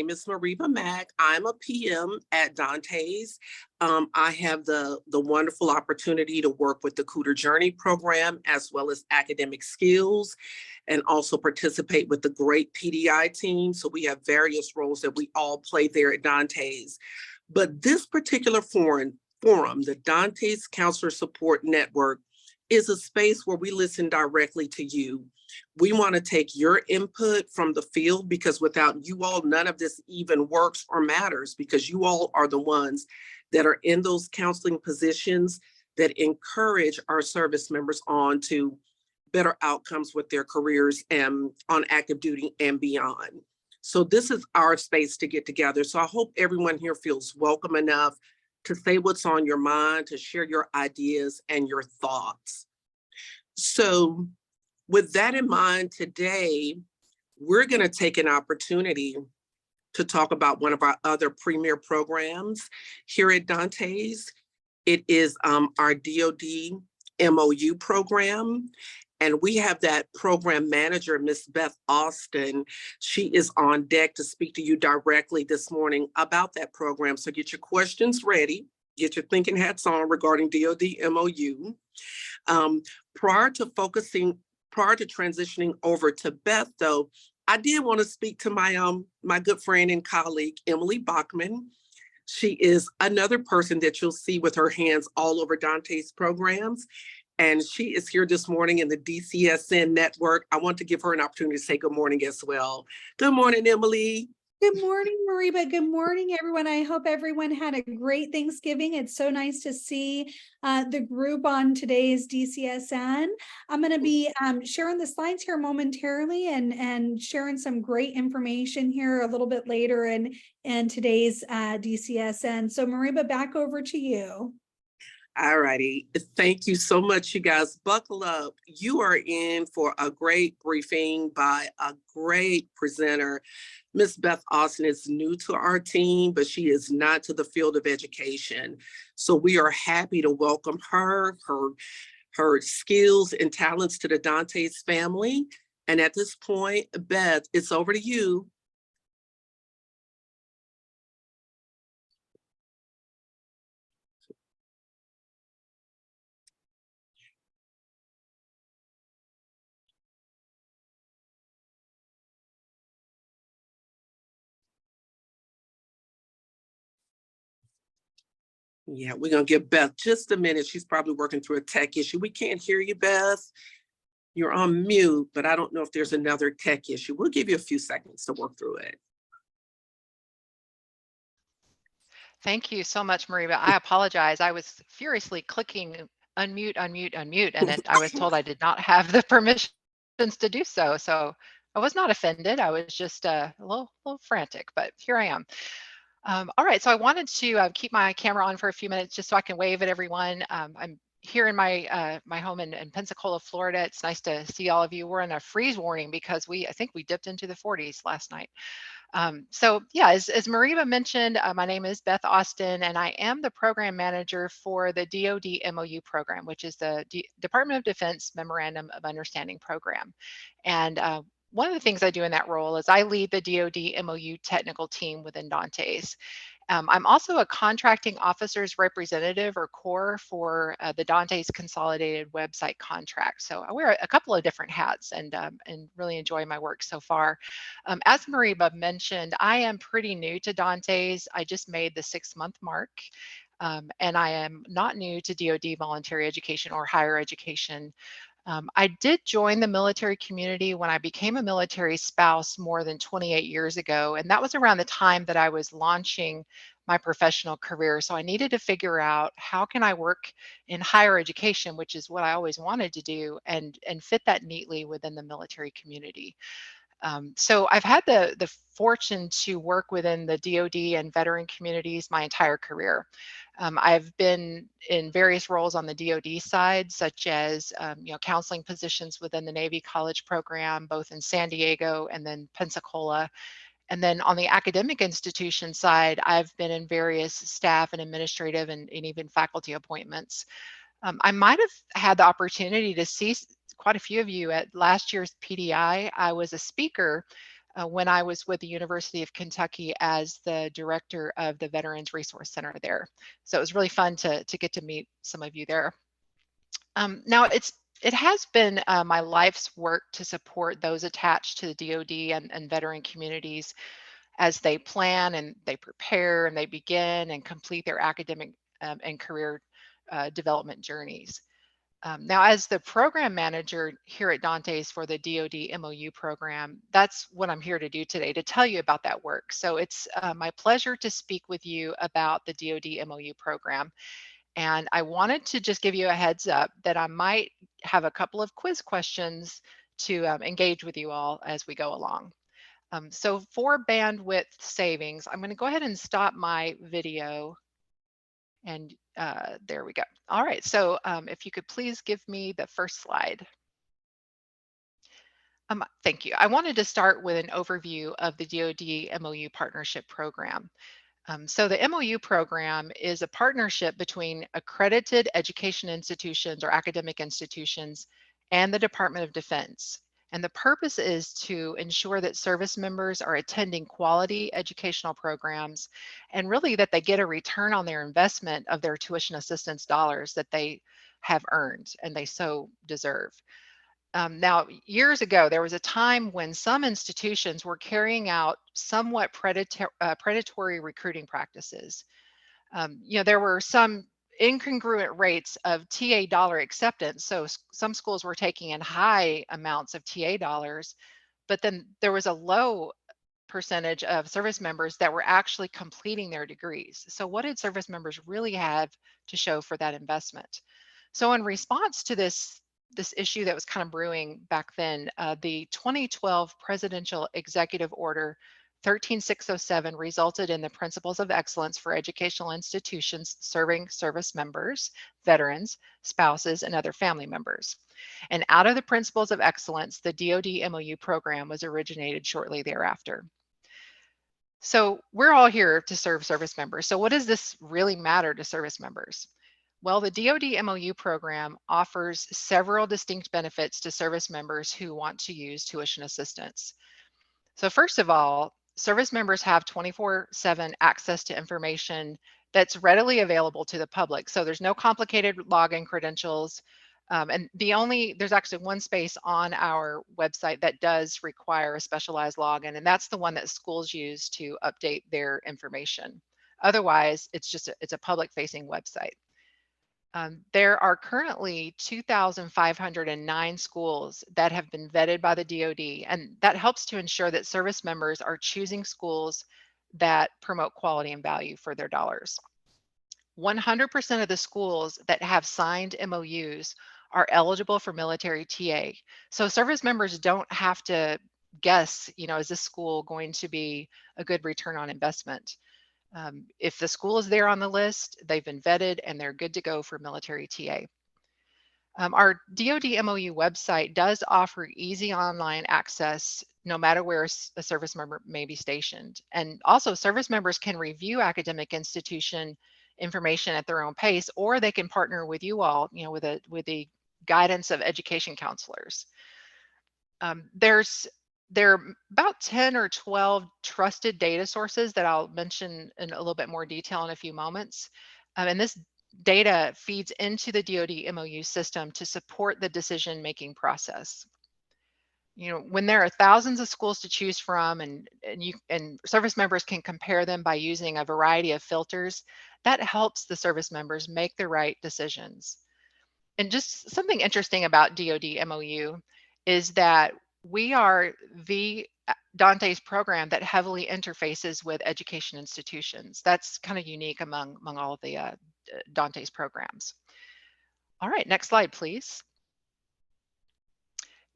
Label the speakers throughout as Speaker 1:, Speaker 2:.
Speaker 1: name is Mariba Mack. I'm a PM at DANTES. I have the wonderful opportunity to work with the Cooter Journey program as well as academic skills, and also participate with the great PDI team. So we have various roles that we all play there at DANTES. But this particular forum, the DANTES Counselor Support Network, is a space where we listen directly to you. We want to take your input from the field, because without you all, none of this even works or matters, because you all are the ones that are in those counseling positions that encourage our service members on to better outcomes with their careers and on active duty and beyond. So this is our space to get together. So I hope everyone here feels welcome enough to say what's on your mind, to share your ideas and your thoughts. So with that in mind, today, we're going to take an opportunity to talk about one of our other premier programs here at DANTES. It is our DoD MOU program. And we have that program manager, Ms. Beth Austin. She is on deck to speak to you directly this morning about that program. So get your questions ready, get your thinking hats on regarding DoD MOU. Prior to transitioning over to Beth, though, I did want to speak to my good friend and colleague, Emily Bachman. She is another person that you'll see with her hands all over DANTES programs. And she is here this morning in the DCSN network. I want to give her an opportunity to say good morning as well. Good morning, Emily.
Speaker 2: Good morning, Mariba. Good morning, everyone. I hope everyone had a great Thanksgiving. It's so nice to see the group on today's DCSN. I'm going to be sharing the slides here momentarily and sharing some great information here a little bit later in today's DCSN. So Mariba, back over to you.
Speaker 1: All righty. Thank you so much, you guys. Buckle up. You are in for a great briefing by a great presenter. Ms. Beth Austin is new to our team, but she is not to the field of education. So we are happy to welcome her skills and talents to the DANTES family. And at this point, Beth, it's over to you. Yeah, we're going to give Beth just a minute. She's probably working through a tech issue. We can't hear you, Beth. You're on mute, but I don't know if there's another tech issue. We'll give you a few seconds to work through it.
Speaker 3: Thank you so much, Mariba. I apologize. I was furiously clicking unmute, unmute, unmute, and then I was told I did not have the permissions to do so. So I was not offended. I was just a little frantic, but here I am. All right, so I wanted to keep my camera on for a few minutes just so I can wave at everyone. I'm here in my my home in Pensacola, Florida. It's nice to see all of you. We're in a freeze warning because I think we dipped into the 40s last night. So yeah, as Mariba mentioned, my name is Beth Austin, and I am the program manager for the DoD MOU program, which is the Department of Defense Memorandum of Understanding program. And one of the things I do in that role is I lead the DoD MOU technical team within DANTES. I'm also a contracting officer's representative or core for the DANTES consolidated website contract. So I wear a couple of different hats and really enjoy my work so far. As Mariba mentioned, I am pretty new to DANTES. I just made the 6-month mark. And I am not new to DoD voluntary education or higher education. I did join the military community when I became a military spouse more than 28 years ago, and that was around the time that I was launching my professional career. So I needed to figure out how can I work in higher education, which is what I always wanted to do, and fit that neatly within the military community. So I've had the fortune to work within the DoD and veteran communities my entire career. I've been in various roles on the DoD side, such as counseling positions within the Navy College program, both in San Diego and then Pensacola. And then on the academic institution side, I've been in various staff and administrative and even faculty appointments. I might have had the opportunity to see quite a few of you at last year's PDI. I was a speaker when I was with the University of Kentucky as the director of the Veterans Resource Center there. So it was really fun to get to meet some of you there. Now it has been my life's work to support those attached to the DoD and veteran communities as they plan and they prepare and they begin and complete their academic and career development journeys. Now, as the program manager here at Dantes for the DoD MOU program, that's what I'm here to do today, to tell you about that work. So it's my pleasure to speak with you about the DoD MOU program. And I wanted to just give you a heads up that I might have a couple of quiz questions to engage with you all as we go along. So for bandwidth savings, I'm going to go ahead and stop my video. And there we go. All right, so if you could please give me the first slide. Thank you. I wanted to start with an overview of the DoD MOU Partnership Program. So the MOU program is a partnership between accredited education institutions or academic institutions and the Department of Defense. And the purpose is to ensure that service members are attending quality educational programs and really that they get a return on their investment of their tuition assistance dollars that they have earned and they so deserve. Now, years ago, there was a time when some institutions were carrying out somewhat predatory recruiting practices. There were some incongruent rates of TA dollar acceptance. So some schools were taking in high amounts of TA dollars, but then there was a low percentage of service members that were actually completing their degrees. So what did service members really have to show for that investment? So in response to this issue that was kind of brewing back then, the 2012 Presidential Executive Order 13607 resulted in the Principles of Excellence for Educational Institutions Serving Service Members, Veterans, Spouses, and other family members. And out of the Principles of Excellence, the DoD MOU program was originated shortly thereafter. So we're all here to serve service members. So what does this really matter to service members? Well, the DoD MOU program offers several distinct benefits to service members who want to use tuition assistance. So first of all, service members have 24/7 access to information that's readily available to the public. So there's no complicated login credentials. And there's actually one space on our website that does require a specialized login, and that's the one that schools use to update their information. Otherwise, it's a public facing website. There are currently 2,509 schools that have been vetted by the DoD, and that helps to ensure that service members are choosing schools that promote quality and value for their dollars. 100% of the schools that have signed MOUs are eligible for military TA. So service members don't have to guess, is this school going to be a good return on investment? If the school is there on the list, they've been vetted and they're good to go for military TA. Our DoD MOU website does offer easy online access no matter where a service member may be stationed. And also service members can review academic institution information at their own pace, or they can partner with you all, with the guidance of education counselors. There are about 10 or 12 trusted data sources that I'll mention in a little bit more detail in a few moments. And this data feeds into the DoD MOU system to support the decision-making process. When there are thousands of schools to choose from and service members can compare them by using a variety of filters, that helps the service members make the right decisions. And just something interesting about DoD MOU is that we are the Dantes program that heavily interfaces with education institutions. That's kind of unique among all of the Dantes programs. All right, next slide, please.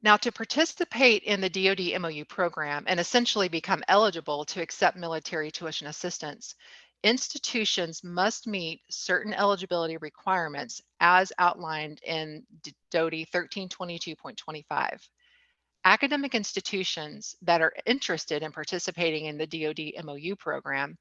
Speaker 3: Now, to participate in the DoD MOU program and essentially become eligible to accept military tuition assistance, institutions must meet certain eligibility requirements as outlined in DoD 1322.25. Academic institutions that are interested in participating in the DoD MOU program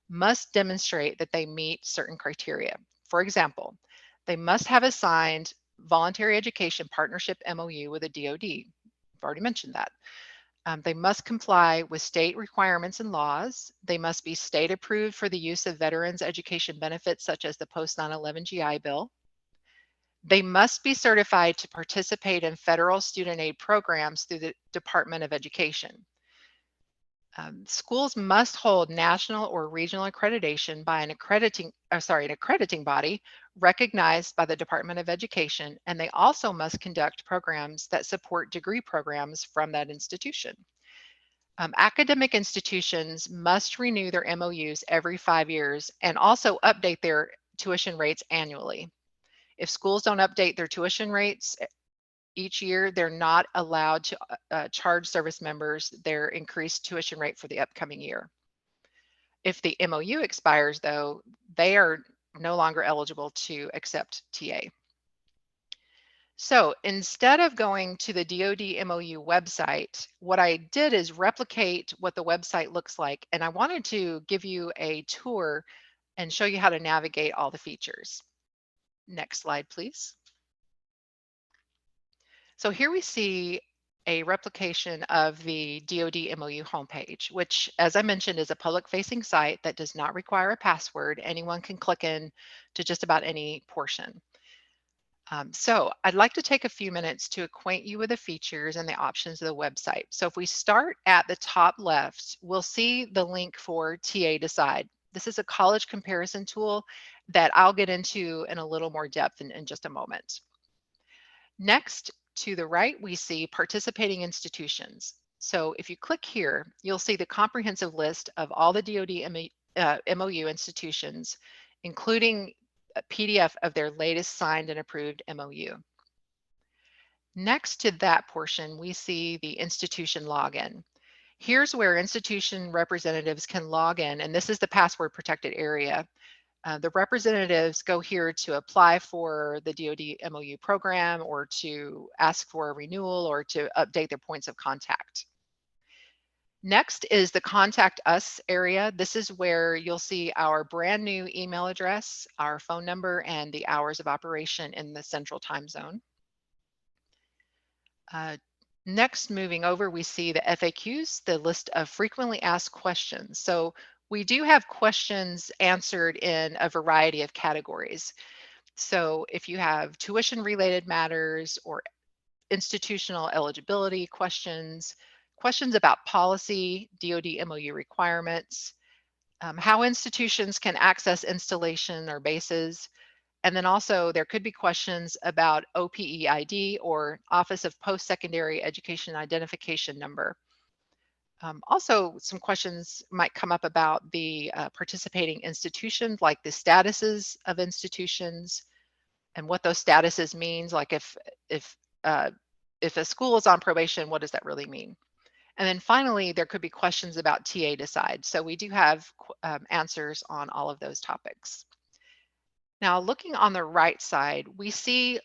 Speaker 3: must demonstrate that they meet certain criteria. For example, they must have a signed Voluntary Education Partnership MOU with the DoD. I've already mentioned that. They must comply with state requirements and laws. They must be state approved for the use of veterans education benefits such as the post 9/11 GI Bill. They must be certified to participate in federal student aid programs through the Department of Education. Schools must hold national or regional accreditation by an accrediting body recognized by the Department of Education, and they also must conduct programs that support degree programs from that institution. Academic institutions must renew their MOUs every 5 years and also update their tuition rates annually. If schools don't update their tuition rates each year, they're not allowed to charge service members their increased tuition rate for the upcoming year. If the MOU expires, though, they are no longer eligible to accept TA. So instead of going to the DoD MOU website, what I did is replicate what the website looks like, and I wanted to give you a tour and show you how to navigate all the features. Next slide, please. So here we see a replication of the DoD MOU homepage, which, as I mentioned, is a public-facing site that does not require a password. Anyone can click in to just about any portion. So I'd like to take a few minutes to acquaint you with the features and the options of the website. So if we start at the top left, we'll see the link for TA Decide. This is a college comparison tool that I'll get into in a little more depth in just a moment. Next, to the right, we see participating institutions. So if you click here, you'll see the comprehensive list of all the DoD MOU institutions, including a PDF of their latest signed and approved MOU. Next to that portion, we see the institution login. Here's where institution representatives can log in, and this is the password protected area. The representatives go here to apply for the DoD MOU program or to ask for a renewal or to update their points of contact. Next is the Contact Us area. This is where you'll see our brand new email address, our phone number, and the hours of operation in the Central Time Zone. Next, moving over, we see the FAQs, the list of frequently asked questions. So we do have questions answered in a variety of categories. So if you have tuition related matters or institutional eligibility questions, questions about policy, DoD MOU requirements, how institutions can access installation or bases, and then also there could be questions about OPEID or Office of Post-Secondary Education Identification Number. Also, some questions might come up about the participating institutions, like the statuses of institutions and what those statuses means. Like if a school is on probation, what does that really mean? And then finally, there could be questions about TA Decide. So we do have answers on all of those topics. Now, looking on the right side, we see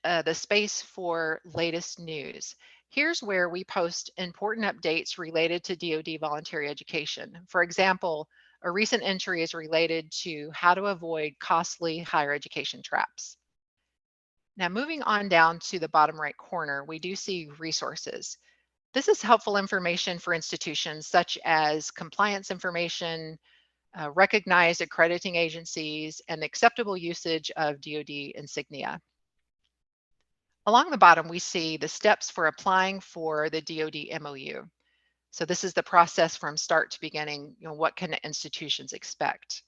Speaker 3: the space for latest news. Here's where we post important updates related to DoD voluntary education. For example, a recent entry is related to how to avoid costly higher education traps. Now, moving on down to the bottom right corner, we do see resources. This is helpful information for institutions such as compliance information, recognized accrediting agencies, and acceptable usage of DoD insignia. Along the bottom, we see the steps for applying for the DoD MOU. So this is the process from start to beginning. What can institutions expect?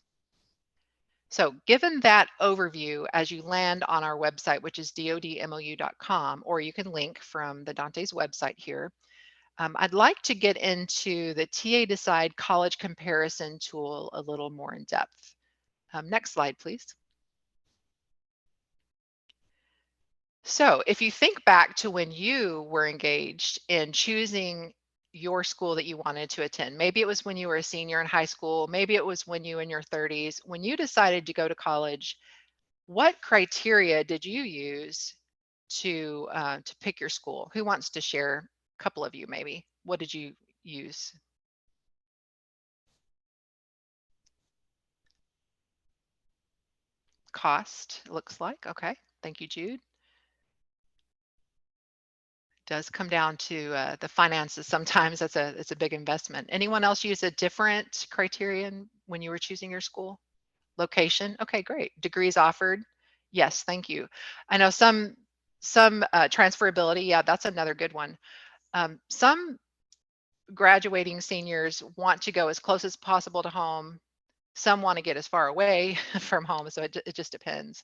Speaker 3: So given that overview, as you land on our website, which is dodmou.com, or you can link from the Dantes website here, I'd like to get into the TA Decide college comparison tool a little more in depth. Next slide, please. So if you think back to when you were engaged in choosing your school that you wanted to attend, maybe it was when you were a senior in high school, maybe it was when you were in your 30s, when you decided to go to college, what criteria did you use to pick your school? Who wants to share? A couple of you maybe. What did you use? Cost, looks like. Okay. Thank you, Jude. Does come down to the finances. Sometimes it's a big investment. Anyone else use a different criterion when you were choosing your school? Location? Okay, great. Degrees offered? Yes, thank you. I know some transferability. Yeah, that's another good one. Some graduating seniors want to go as close as possible to home. Some want to get as far away from home, so it just depends.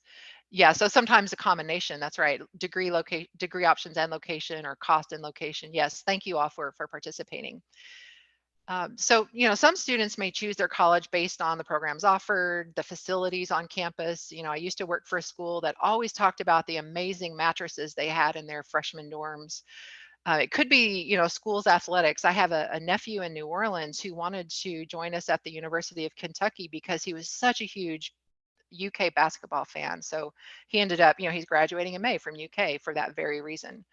Speaker 3: Yeah, so sometimes a combination. That's right. Degree options and location, or cost and location. Yes, thank you all for participating. So, some students may choose their college based on the programs offered, the facilities on campus. I used to work for a school that always talked about the amazing mattresses they had in their freshman dorms. It could be, school's athletics. I have a nephew in New Orleans who wanted to join us at the University of Kentucky because he was such a huge UK basketball fan. So he ended up, he's graduating in May from UK for that very reason.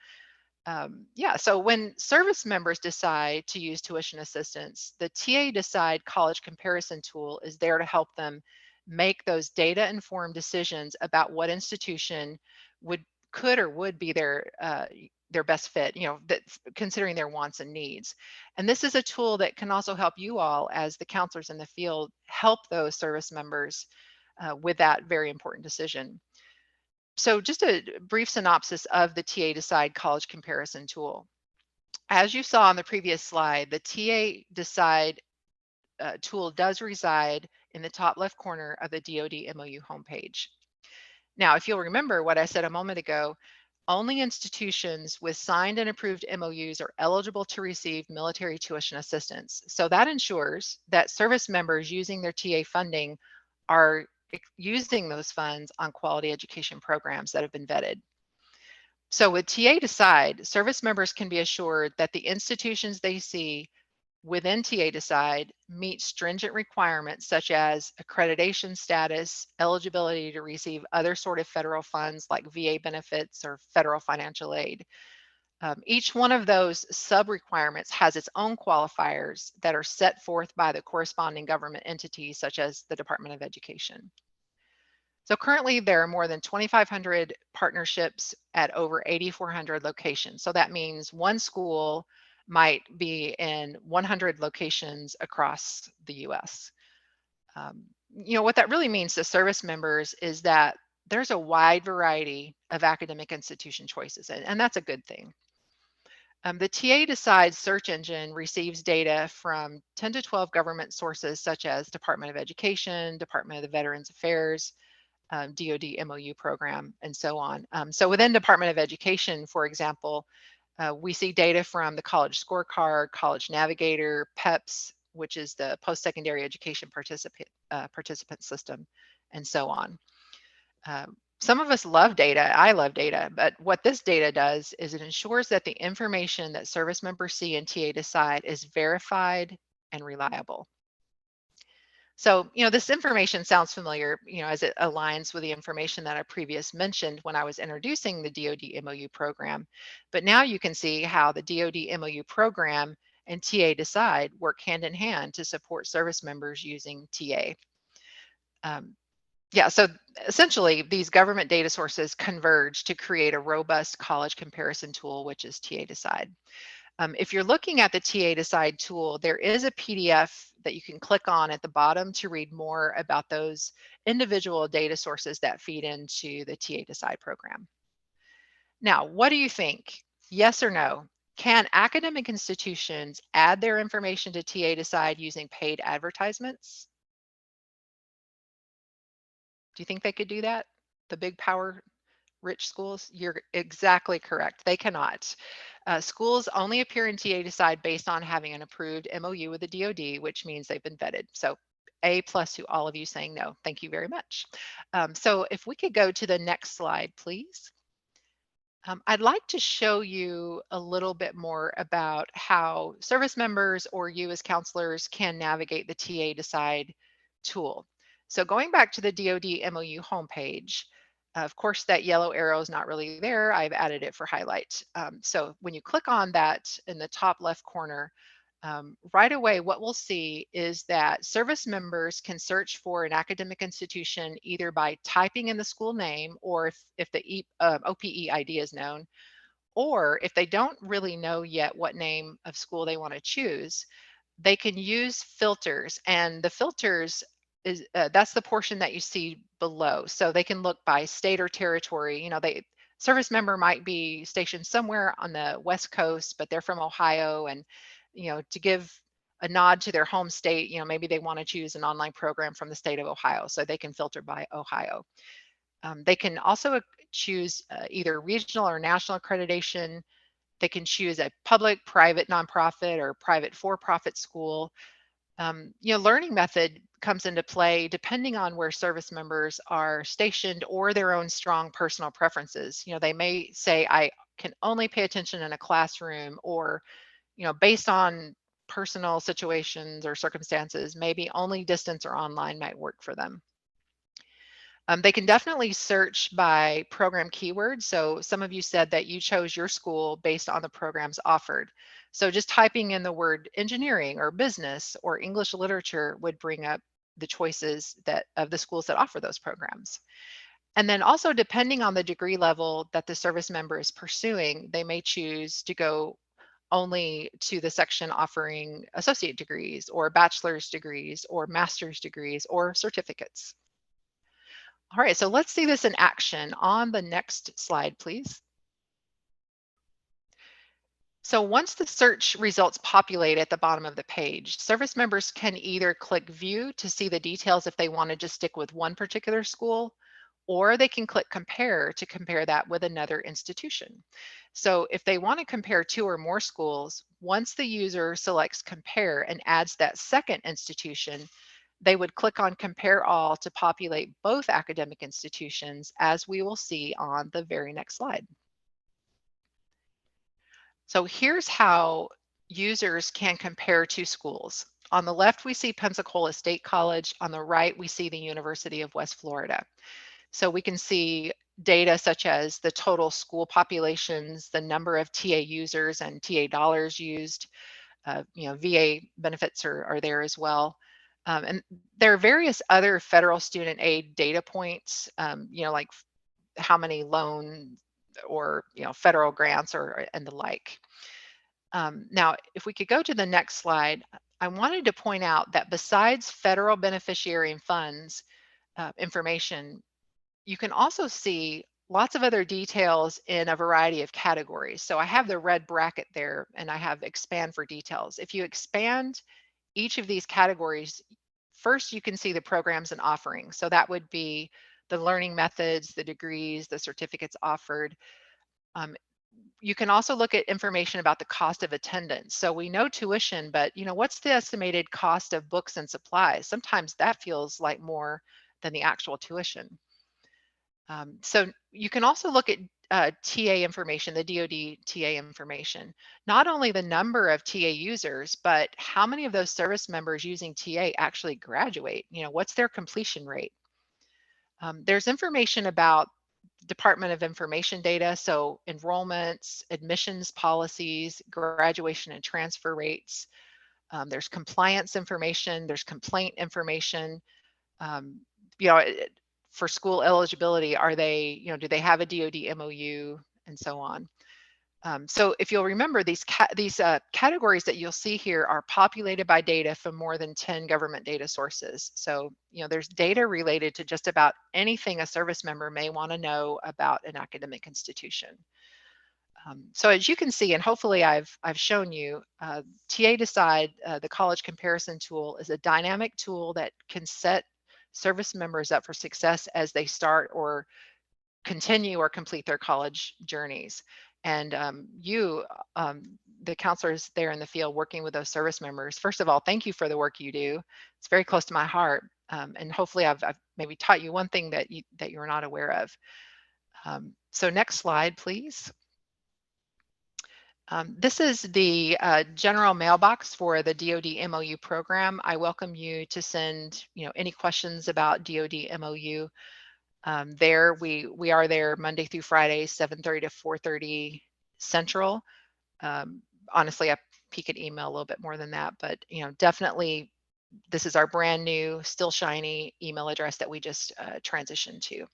Speaker 3: Yeah, so when service members decide to use tuition assistance, the TA Decide college comparison tool is there to help them make those data-informed decisions about what institution could or would be their best fit, considering their wants and needs. And this is a tool that can also help you all as the counselors in the field help those service members with that very important decision. So just a brief synopsis of the TA Decide college comparison tool. As you saw on the previous slide, the TA Decide tool does reside in the top left corner of the DoD MOU homepage. Now, if you'll remember what I said a moment ago, only institutions with signed and approved MOUs are eligible to receive military tuition assistance. So that ensures that service members using their TA funding are using those funds on quality education programs that have been vetted. So with TA Decide, service members can be assured that the institutions they see within TA Decide meet stringent requirements such as accreditation status, eligibility to receive other sort of federal funds like VA benefits or federal financial aid. Each one of those sub-requirements has its own qualifiers that are set forth by the corresponding government entities such as the Department of Education. So currently there are more than 2,500 partnerships at over 8,400 locations. So that means one school might be in 100 locations across the US. What that really means to service members is that there's a wide variety of academic institution choices, and that's a good thing. The TA Decide search engine receives data from 10 to 12 government sources such as Department of Education, Department of the Veterans Affairs, DoD MOU program, and so on. So within Department of Education, for example, we see data from the College Scorecard, College Navigator, PEPS, which is the Post-Secondary Education Participant System, and so on. Some of us love data. I love data, but what this data does is it ensures that the information that service members see in TA Decide is verified and reliable. So, this information sounds familiar, as it aligns with the information that I previously mentioned when I was introducing the DoD MOU program. But now you can see how the DoD MOU program and TA Decide work hand in hand to support service members using TA. Yeah, so essentially these government data sources converge to create a robust college comparison tool, which is TA Decide. If you're looking at the TA Decide tool, there is a PDF that you can click on at the bottom to read more about those individual data sources that feed into the TA Decide program. Now, what do you think? Yes or no? Can academic institutions add their information to TA Decide using paid advertisements? Do you think they could do that? The big power rich schools? You're exactly correct. They cannot. Schools only appear in TA Decide based on having an approved MOU with the DoD, which means they've been vetted. So A+ to all of you saying no. Thank you very much. So if we could go to the next slide, please. I'd like to show you a little bit more about how service members or you as counselors can navigate the TA Decide tool. So going back to the DoD MOU homepage, of course, that yellow arrow is not really there. I've added it for highlight. So when you click on that in the top left corner, right away, what we'll see is that service members can search for an academic institution either by typing in the school name or if the OPE ID is known, Or if they don't really know yet what name of school they want to choose, they can use filters, and the filters is that's the portion that you see below. So they can look by state or territory. Service member might be stationed somewhere on the West Coast, but they're from Ohio, and to give a nod to their home state, maybe they want to choose an online program from the state of Ohio, so they can filter by Ohio. They can also choose either regional or national accreditation. They can choose a public, private, nonprofit, or private for-profit school. Learning method comes into play depending on where service members are stationed or their own strong personal preferences. They may say, I can only pay attention in a classroom, or, based on personal situations or circumstances, maybe only distance or online might work for them. They can definitely search by program keywords. So some of you said that you chose your school based on the programs offered. So just typing in the word engineering or business or English literature would bring up the choices of the schools that offer those programs. And then also, depending on the degree level that the service member is pursuing, they may choose to go only to the section offering associate degrees or bachelor's degrees or master's degrees or certificates. All right, so let's see this in action on the next slide, please. So once the search results populate at the bottom of the page, service members can either click view to see the details if they want to just stick with one particular school, or they can click compare to compare that with another institution. So if they want to compare 2 or more schools, once the user selects compare and adds that second institution, they would click on compare all to populate both academic institutions, as we will see on the very next slide. So here's how users can compare 2 schools. On the left, we see Pensacola State College. On the right, we see the University of West Florida. So we can see data such as the total school populations, the number of TA users and TA dollars used. VA benefits are there as well. And there are various other federal student aid data points, like how many loans or federal grants and the like. Now, if we could go to the next slide, I wanted to point out that besides federal beneficiary and funds information, you can also see lots of other details in a variety of categories. So I have the red bracket there, and I have expand for details. If you expand each of these categories, first you can see the programs and offerings. So that would be the learning methods, the degrees, the certificates offered. You can also look at information about the cost of attendance. So we know tuition, but what's the estimated cost of books and supplies? Sometimes that feels like more than the actual tuition. So you can also look at TA information, the DoD TA information, not only the number of TA users, but how many of those service members using TA actually graduate. What's their completion rate? There's information about Department of Information data, so enrollments, admissions policies, graduation and transfer rates. There's compliance information, there's complaint information. For school eligibility, are they, do they have a DoD MOU, and so on. So if you'll remember, these categories that you'll see here are populated by data from more than 10 government data sources. So, there's data related to just about anything a service member may want to know about an academic institution. So as you can see, and hopefully I've shown you, TA Decide, the college comparison tool, is a dynamic tool that can set service members up for success as they start or continue or complete their college journeys. And the counselors there in the field working with those service members, first of all, thank you for the work you do. It's very close to my heart. And hopefully I've maybe taught you one thing that you're not aware of. So next slide, please. This is the general mailbox for the DoD MOU program. I welcome you to send any questions about DoD MOU. There we are there Monday through Friday, 7:30 to 4:30 Central. Honestly, I peek at email a little bit more than that, but definitely this is our brand new, still shiny email address that we just transitioned to.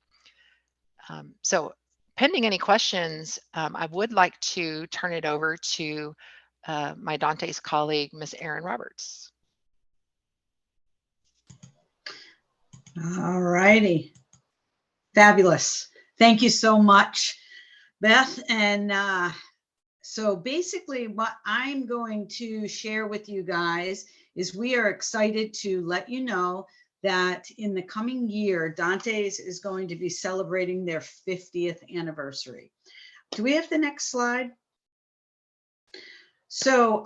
Speaker 3: So pending any questions, I would like to turn it over to my Dantes colleague, Miss Erin Roberts.
Speaker 4: All righty. Fabulous. Thank you so much, Beth. And so basically what I'm going to share with you guys is we are excited to let you know that in the coming year, Dantes is going to be celebrating their 50th anniversary. Do we have the next slide? So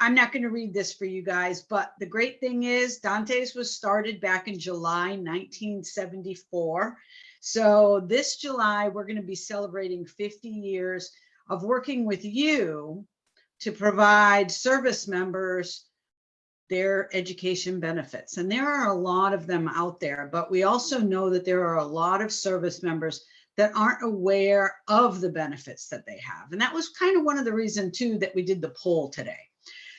Speaker 4: I'm not going to read this for you guys, but the great thing is Dantes was started back in July 1974. So this July, we're going to be celebrating 50 years of working with you to provide service members their education benefits. And there are a lot of them out there, but we also know that there are a lot of service members that aren't aware of the benefits that they have. And that was kind of one of the reasons too that we did the poll today.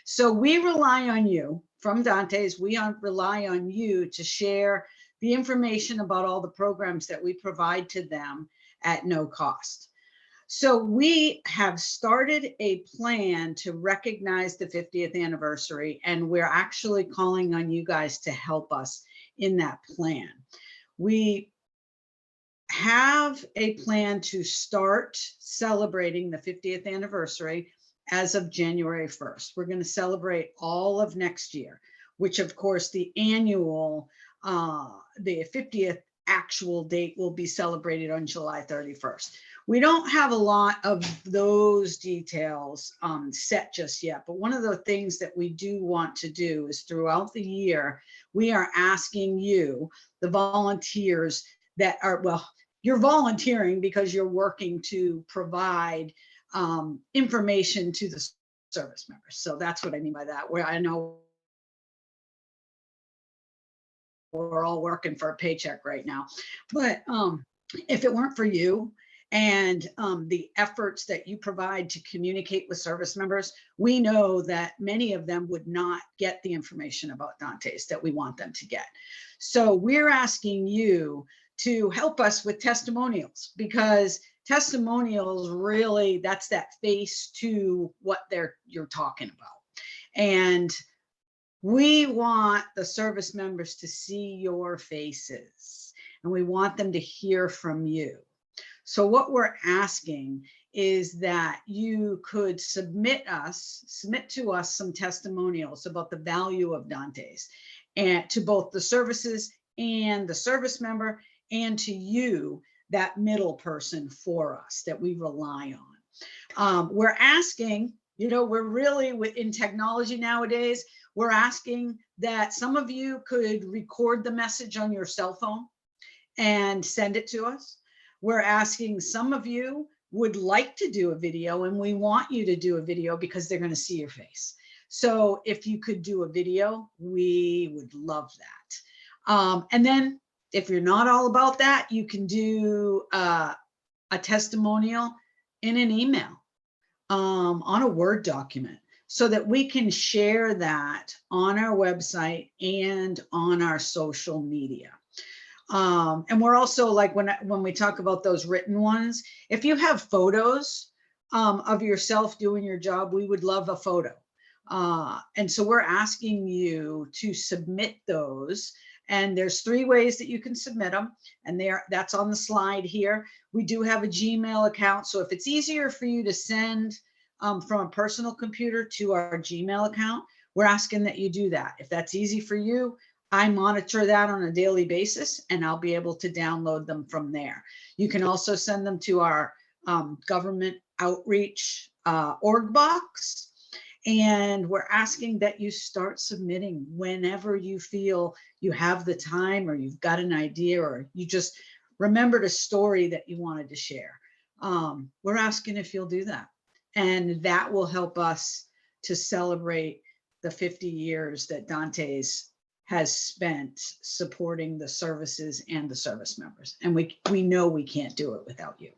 Speaker 4: So we rely on you from Dantes, we rely on you to share the information about all the programs that we provide to them at no cost. So we have started a plan to recognize the 50th anniversary, and we're actually calling on you guys to help us in that plan. We have a plan to start celebrating the 50th anniversary as of January 1st. We're going to celebrate all of next year, which of course the annual, the 50th actual date will be celebrated on July 31st. We don't have a lot of those details set just yet, but one of the things that we do want to do is throughout the year, we are asking you, the volunteers that are, well, you're volunteering because you're working to provide information to the service members. So that's what I mean by that, where I know we're all working for a paycheck right now. But if it weren't for you and the efforts that you provide to communicate with service members, we know that many of them would not get the information about Dantes that we want them to get. So we're asking you to help us with testimonials, because testimonials really, that's that face to what you're talking about. And we want the service members to see your faces, and we want them to hear from you. So what we're asking is that you could submit to us some testimonials about the value of Dantes, and to both the services and the service member, and to you, that middle person for us that we rely on. We're asking, you know, we're really in technology nowadays, we're asking that some of you could record the message on your cell phone and send it to us. We're asking some of you would like to do a video, and we want you to do a video because they're going to see your face. So if you could do a video, we would love that. And then if you're not all about that, you can do a testimonial in an email on a Word document, so that we can share that on our website and on our social media. And we're also, like, when we talk about those written ones, if you have photos of yourself doing your job, we would love a photo. And so we're asking you to submit those. And there's 3 ways that you can submit them. And that's on the slide here. We do have a Gmail account. So if it's easier for you to send from a personal computer to our Gmail account, we're asking that you do that. If that's easy for you, I monitor that on a daily basis, and I'll be able to download them from there. You can also send them to our government outreach org box. And we're asking that you start submitting whenever you feel you have the time, or you've got an idea, or you just remembered a story that you wanted to share. We're asking if you'll do that. And that will help us to celebrate the 50 years that Dantes has spent supporting the services and the service members. And we know we can't do it without you.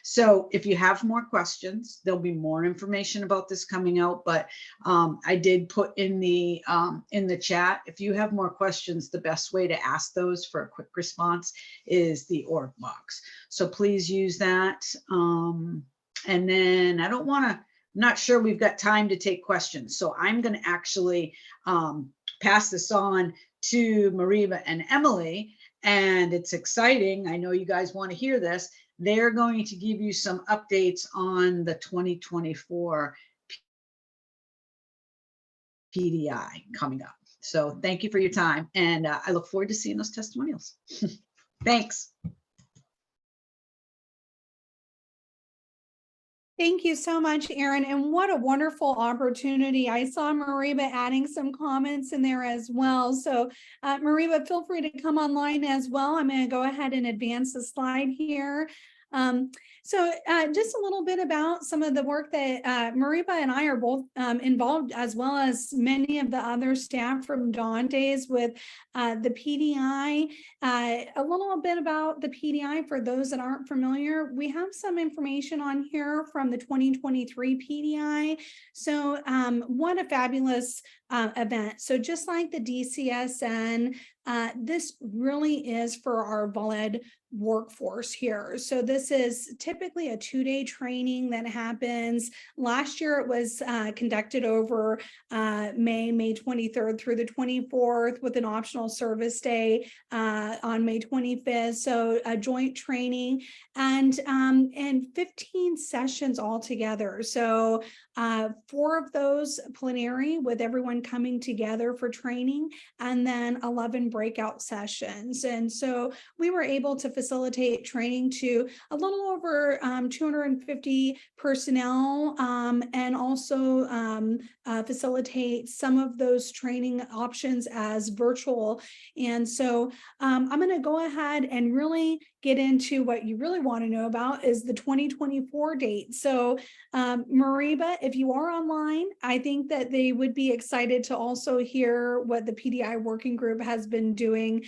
Speaker 4: So if you have more questions, there'll be more information about this coming out, but I did put in the chat, if you have more questions, the best way to ask those for a quick response is the org box. So please use that. And then I'm not sure we've got time to take questions. So I'm going to actually pass this on to Mariba and Emily. And it's exciting. I know you guys want to hear this. They're going to give you some updates on the 2024 PDI coming up. So thank you for your time. And I look forward to seeing those testimonials. Thanks.
Speaker 2: Thank you so much, Erin. And what a wonderful opportunity. I saw Mariba adding some comments in there as well. So Mariba, feel free to come online as well. I'm going to go ahead and advance the slide here. So just a little bit about some of the work that Mariba and I are both involved, as well as many of the other staff from DANTES with the PDI. A little bit about the PDI for those that aren't familiar. We have some information on here from the 2023 PDI. So what a fabulous event. So just like the DCSN, this really is for our VOLED workforce here. So this is typically a 2-day training that happens. Last year it was conducted over May 23rd through the 24th with an optional service day on May 25th. So a joint training and 15 sessions altogether. So 4 of those plenary with everyone coming together for training, and then 11 breakout sessions. And so we were able to facilitate training to a little over 250 personnel, and also facilitate some of those training options as virtual. And so I'm going to go ahead and really get into what you really want to know about is the 2024 date. So Mariba, if you are online, I think that they would be excited to also hear what the PDI working group has been doing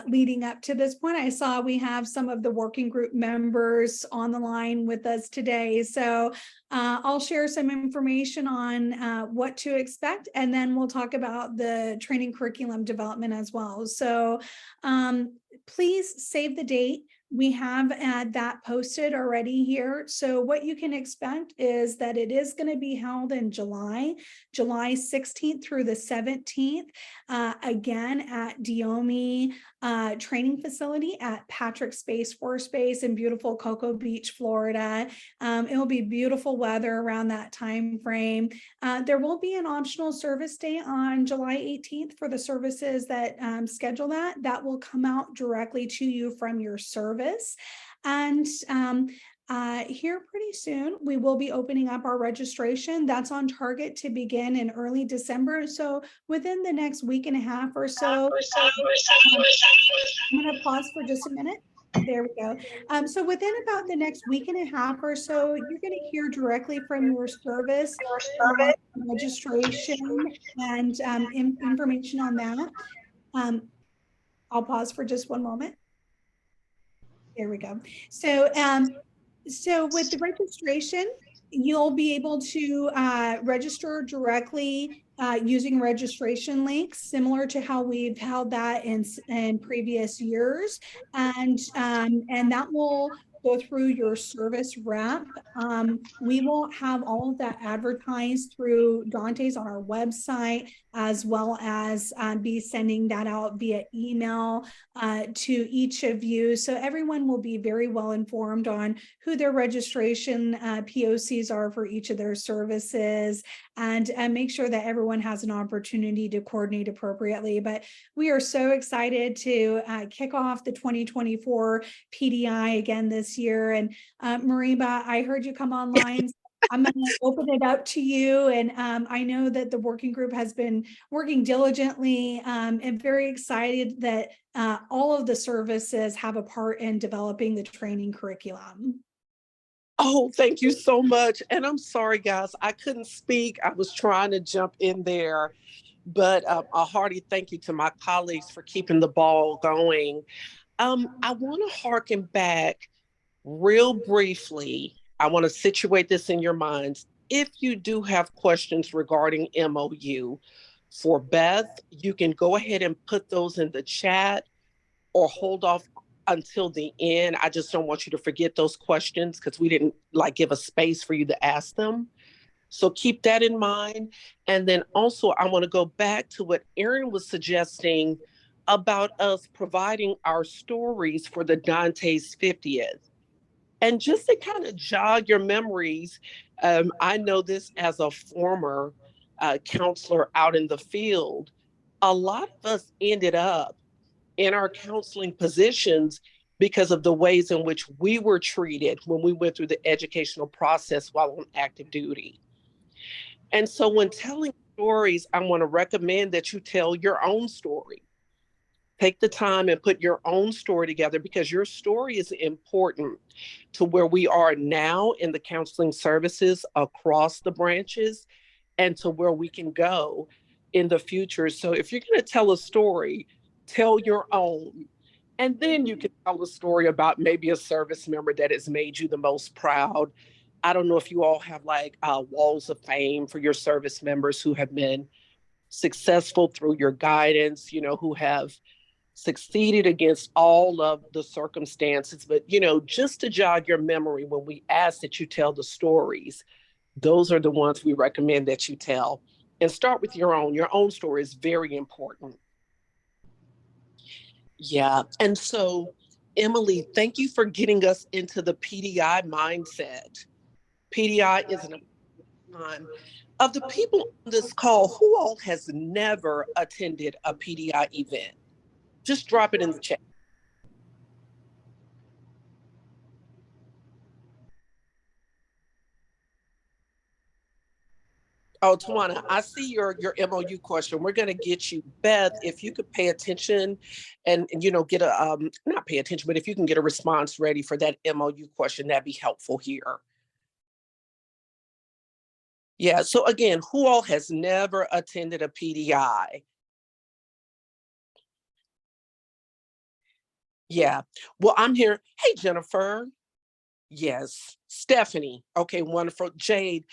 Speaker 2: leading up to this point. I saw we have some of the working group members on the line with us today. So I'll share some information on what to expect, and then we'll talk about the training curriculum development as well. So please save the date. We have that posted already here. So what you can expect is that it is going to be held in July 16th through the 17th, again at DoD MOU training facility at Patrick Space Force Base in beautiful Cocoa Beach, Florida. It will be beautiful weather around that time frame. There will be an optional service day on July 18th for the services that schedule that. That will come out directly to you from your service. And here pretty soon, we will be opening up our registration. That's on target to begin in early December. So within the next week and a half or so, I'm going to pause for just a minute. There we go. So within about the next week and a half or so, you're going to hear directly from your service registration and information on that. I'll pause for just one moment. There we go. So, so with the registration, you'll be able to register directly using registration links, similar to how we've held that in previous years, and that will go through your service rep. We will have all of that advertised through DANTES on our website, as well as be sending that out via email to each of you. So everyone will be very well informed on who their registration POCs are for each of their services, and make sure that everyone has an opportunity to coordinate appropriately. But we are so excited to kick off the 2024 PDI again this year. And Mariba, I heard you come online. I'm going to open it up to you. And I know that the working group has been working diligently and very excited that all of the services have a part in developing the training curriculum.
Speaker 1: Oh, thank you so much. And I'm sorry, guys, I couldn't speak. I was trying to jump in there, but a hearty thank you to my colleagues for keeping the ball going. I want to harken back real briefly, I want to situate this in your minds. If you do have questions regarding MOU for Beth, you can go ahead and put those in the chat or hold off until the end. I just don't want you to forget those questions because we didn't like give a space for you to ask them. So keep that in mind. And then also I want to go back to what Erin was suggesting about us providing our stories for the Dante's 50th. And just to kind of jog your memories, I know this as a former counselor out in the field. A lot of us ended up in our counseling positions because of the ways in which we were treated when we went through the educational process while on active duty. And so when telling stories, I want to recommend that you tell your own story. Take the time and put your own story together because your story is important to where we are now in the counseling services across the branches and to where we can go in the future. So if you're going to tell a story, tell your own. And then you can tell a story about maybe a service member that has made you the most proud. I don't know if you all have like walls of fame for your service members who have been successful through your guidance, who have succeeded against all of the circumstances. But, just to jog your memory, when we ask that you tell the stories, those are the ones we recommend that you tell. And start with your own. Your own story is very important. Yeah. And so, Emily, thank you for getting us into the PDI mindset. PDI is an time. Of the people on this call, who all has never attended a PDI event? Just drop it in the chat. Oh, Tawana, I see your MOU question. We're going to get you. Beth, if you could pay attention and get a, not pay attention, but if you can get a response ready for that MOU question, that'd be helpful here. Yeah, so again, who all has never attended a PDI? Yeah, well, I'm here. Hey, Jennifer. Yes, Stephanie. Okay, wonderful. Jade,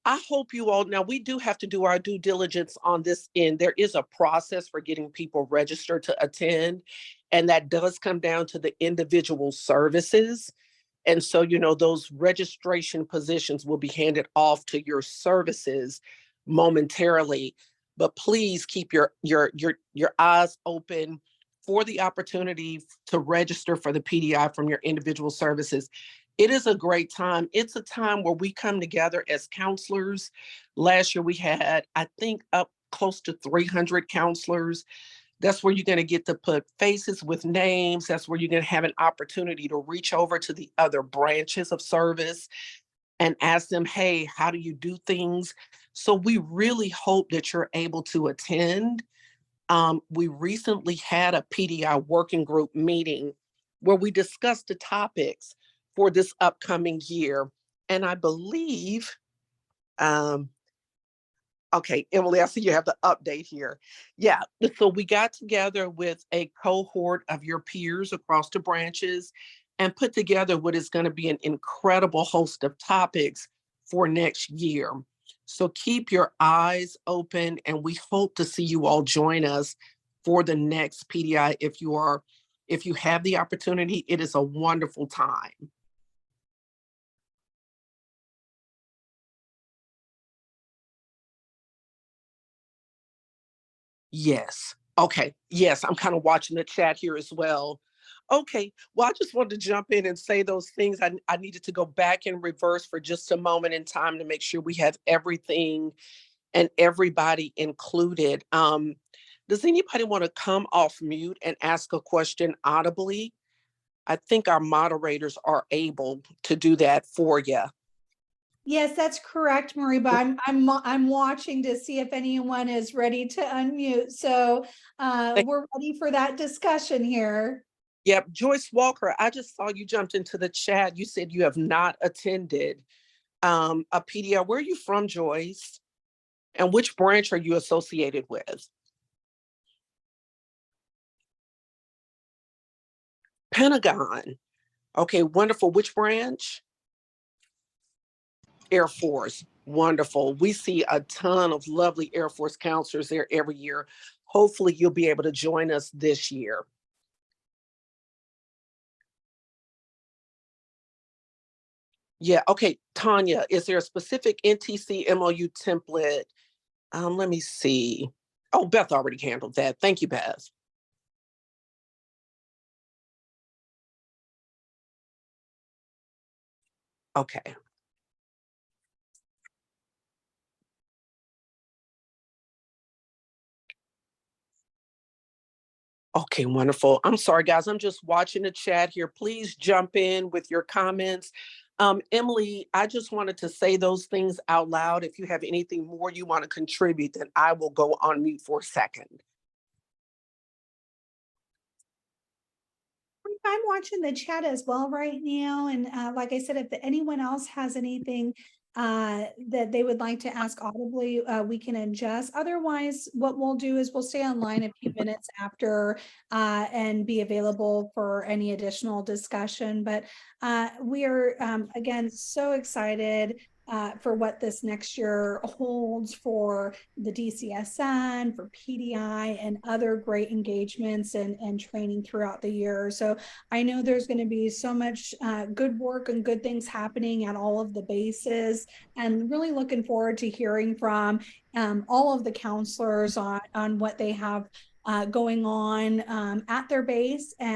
Speaker 1: I hope you all, now we do have to do our due diligence on this end. There is a process for getting people registered to attend, and that does come down to the individual services. And so, those registration positions will be handed off to your services momentarily. But please keep your eyes open for the opportunity to register for the PDI from your individual services. It is a great time. It's a time where we come together as counselors. Last year we had, I think, up close to 300 counselors. That's where you're going to get to put faces with names. That's where you're going to have an opportunity to reach over to the other branches of service and ask them, hey, how do you do things? So we really hope that you're able to attend. We recently had a PDI working group meeting where we discussed the topics for this upcoming year. And I believe, okay, Emily, I see you have the update here. Yeah, so we got together with a cohort of your peers across the branches and put together what is going to be an incredible host of topics for next year. So keep your eyes open, and we hope to see you all join us for the next PDI. If you have the opportunity, it is a wonderful time. Yes. Okay. Yes, I'm kind of watching the chat here as well. Okay. Well, I just wanted to jump in and say those things. I needed to go back in reverse for just a moment in time to make sure we have everything and everybody included. Does anybody want to come off mute and ask a question audibly? I think our moderators are able to do that for you.
Speaker 2: Yes, that's correct, Mariba. I'm watching to see if anyone is ready to unmute. So we're ready for that discussion here.
Speaker 1: Yep, Joyce Walker, I just saw you jumped into the chat. You said you have not attended a PDI. Where are you from, Joyce? And which branch are you associated with? Pentagon. Okay, wonderful. Which branch? Air Force. Wonderful. We see a ton of lovely Air Force counselors there every year. Hopefully you'll be able to join us this year. Yeah, okay, Tanya, is there a specific NTC MOU template? Let me see. Oh, Beth already handled that. Thank you, Beth. Okay. Okay, wonderful. I'm sorry, guys. I'm just watching the chat here. Please jump in with your comments. Emily, I just wanted to say those things out loud. If you have anything more you want to contribute, then I will go on mute for a second.
Speaker 2: I'm watching the chat as well right now. And like I said, if anyone else has anything that they would like to ask audibly, we can adjust. Otherwise, what we'll do is we'll stay online a few minutes after and be available for any additional discussion. But we are, again, so excited for what this next year holds for the DCSN, for PDI, and other great engagements and training throughout the year. So I know there's going to be so much good work and good things happening at all of the bases, and really looking forward to hearing from all of the counselors on what they have going on at their base and